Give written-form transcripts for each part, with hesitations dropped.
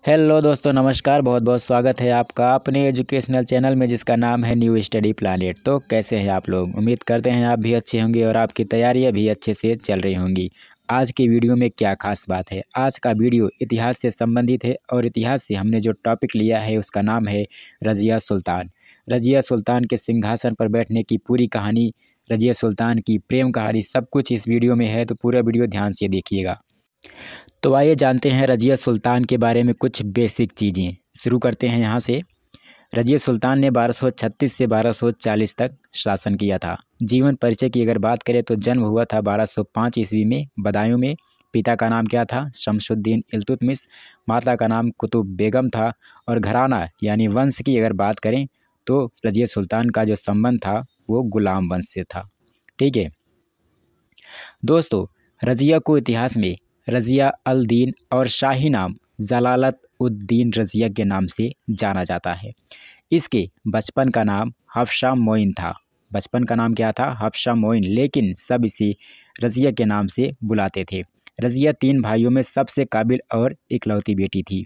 Hello दोस्तों, नमस्कार। बहुत बहुत स्वागत है आपका अपने एजुकेशनल चैनल में जिसका नाम है न्यू स्टडी प्लैनेट। तो कैसे हैं आप लोग? उम्मीद करते हैं आप भी अच्छे होंगे और आपकी तैयारियां भी अच्छे से चल रही होंगी। आज की वीडियो में क्या खास बात है? आज का वीडियो इतिहास से संबंधित है और इतिहास से हमने जो टॉपिक लिया है उसका नाम है रज़िया सुल्तान। रज़िया सुल्तान के सिंहासन पर बैठने की पूरी कहानी, रज़िया सुल्तान की प्रेम कहानी, सब कुछ इस वीडियो में है, तो पूरा वीडियो ध्यान से देखिएगा। तो आइए जानते हैं रज़िया सुल्तान के बारे में कुछ बेसिक चीज़ें। शुरू करते हैं यहाँ से। रज़िया सुल्तान ने 1236 से 1240 तक शासन किया था। जीवन परिचय की अगर बात करें तो जन्म हुआ था 1205 ईस्वी में बदायूं में। पिता का नाम क्या था? शमसुद्दीन इल्तुतमिश। माता का नाम कुतुब बेगम था। और घराना यानी वंश की अगर बात करें तो रज़िया सुल्तान का जो संबंध था वो गुलाम वंश से था। ठीक है दोस्तों, रज़िया को इतिहास में रज़िया अल दीन और शाही नाम जलालत उद दीन रज़िया के नाम से जाना जाता है। इसके बचपन का नाम हफ्शा मोइन था। बचपन का नाम क्या था? हफ्शा मोइन, लेकिन सब इसे रज़िया के नाम से बुलाते थे। रज़िया 3 भाइयों में सबसे काबिल और इकलौती बेटी थी।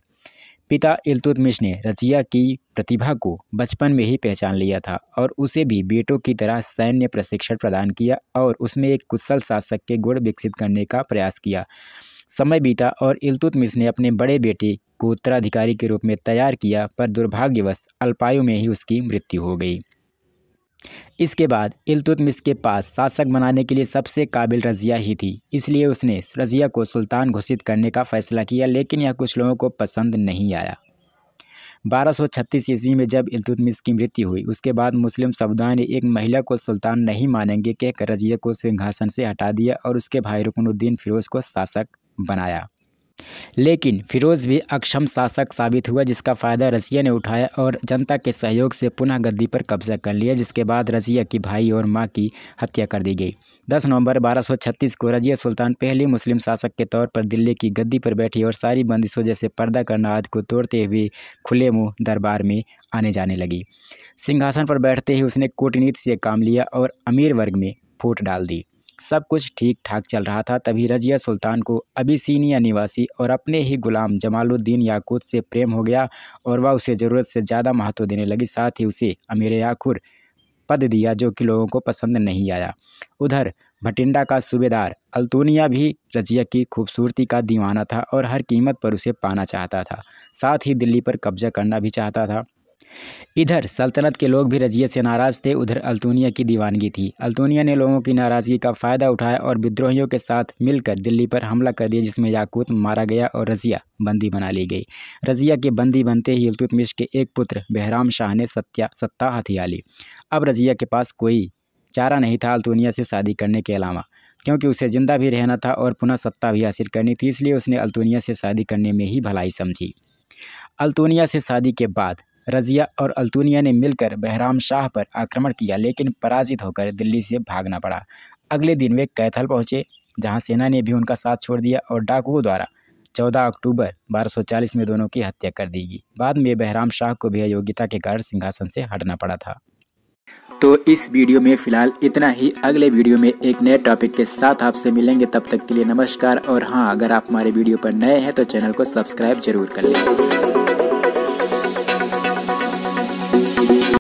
पिता इल्तुतमिश ने रज़िया की प्रतिभा को बचपन में ही पहचान लिया था और उसे भी बेटों की तरह सैन्य प्रशिक्षण प्रदान किया और उसमें एक कुशल शासक के गुण विकसित करने का प्रयास किया। समय बीता और इल्तुतमिश ने अपने बड़े बेटे को उत्तराधिकारी के रूप में तैयार किया, पर दुर्भाग्यवश अल्पायु में ही उसकी मृत्यु हो गई। इसके बाद इल्तुतमिश के पास शासक बनाने के लिए सबसे काबिल रज़िया ही थी, इसलिए उसने रज़िया को सुल्तान घोषित करने का फैसला किया, लेकिन यह कुछ लोगों को पसंद नहीं आया। 1236 ईस्वी में जब इल्तुतमिश की मृत्यु हुई, उसके बाद मुस्लिम समुदाय ने एक महिला को सुल्तान नहीं मानेंगे कहकर रज़िया को सिंहासन से हटा दिया और उसके भाई रुकनुद्दीन फिरोज़ को शासक बनाया। लेकिन फिरोज़ भी अक्षम शासक साबित हुआ, जिसका फ़ायदा रज़िया ने उठाया और जनता के सहयोग से पुनः गद्दी पर कब्जा कर लिया, जिसके बाद रज़िया की भाई और मां की हत्या कर दी गई। 10 नवंबर 1236 को रज़िया सुल्तान पहली मुस्लिम शासक के तौर पर दिल्ली की गद्दी पर बैठी और सारी बंदिशों जैसे पर्दा करना आदि को तोड़ते हुए खुले मुँह दरबार में आने जाने लगी। सिंहासन पर बैठते ही उसने कूटनीति से काम लिया और अमीर वर्ग में फूट डाल दी। सब कुछ ठीक ठाक चल रहा था, तभी रज़िया सुल्तान को अबिसीनिया निवासी और अपने ही गुलाम जमालुद्दीन याकूत से प्रेम हो गया और वह उसे ज़रूरत से ज़्यादा महत्व देने लगी। साथ ही उसे अमीर याकुर पद दिया, जो कि लोगों को पसंद नहीं आया। उधर भटिंडा का सूबेदार अल्तुनिया भी रज़िया की खूबसूरती का दीवाना था और हर कीमत पर उसे पाना चाहता था। साथ ही दिल्ली पर कब्जा करना भी चाहता था। इधर सल्तनत के लोग भी रज़िया से नाराज़ थे। उधर अल्तुनिया की दीवानगी थी। अल्तुनिया ने लोगों की नाराज़गी का फ़ायदा उठाया और विद्रोहियों के साथ मिलकर दिल्ली पर हमला कर दिया, जिसमें याकूत मारा गया और रज़िया बंदी बना ली गई। रज़िया के बंदी बनते ही इल्तुतमिश के एक पुत्र बहराम शाह ने सत्ता हथिया ली। अब रज़िया के पास कोई चारा नहीं था अल्तुनिया से शादी करने के अलावा, क्योंकि उसे जिंदा भी रहना था और पुनः सत्ता भी हासिल करनी थी। इसलिए उसने अल्तुनिया से शादी करने में ही भलाई समझी। अल्तुनिया से शादी के बाद रज़िया और अल्तुनिया ने मिलकर बहराम शाह पर आक्रमण किया, लेकिन पराजित होकर दिल्ली से भागना पड़ा। अगले दिन वे कैथल पहुंचे, जहां सेना ने भी उनका साथ छोड़ दिया और डाकुओं द्वारा 14 अक्टूबर 1240 में दोनों की हत्या कर दी गई। बाद में बहराम शाह को भी अयोग्यता के कारण सिंहासन से हटना पड़ा था। तो इस वीडियो में फ़िलहाल इतना ही। अगले वीडियो में एक नए टॉपिक के साथ आपसे मिलेंगे, तब तक के लिए नमस्कार। और हाँ, अगर आप हमारे वीडियो पर नए हैं तो चैनल को सब्सक्राइब जरूर कर लें।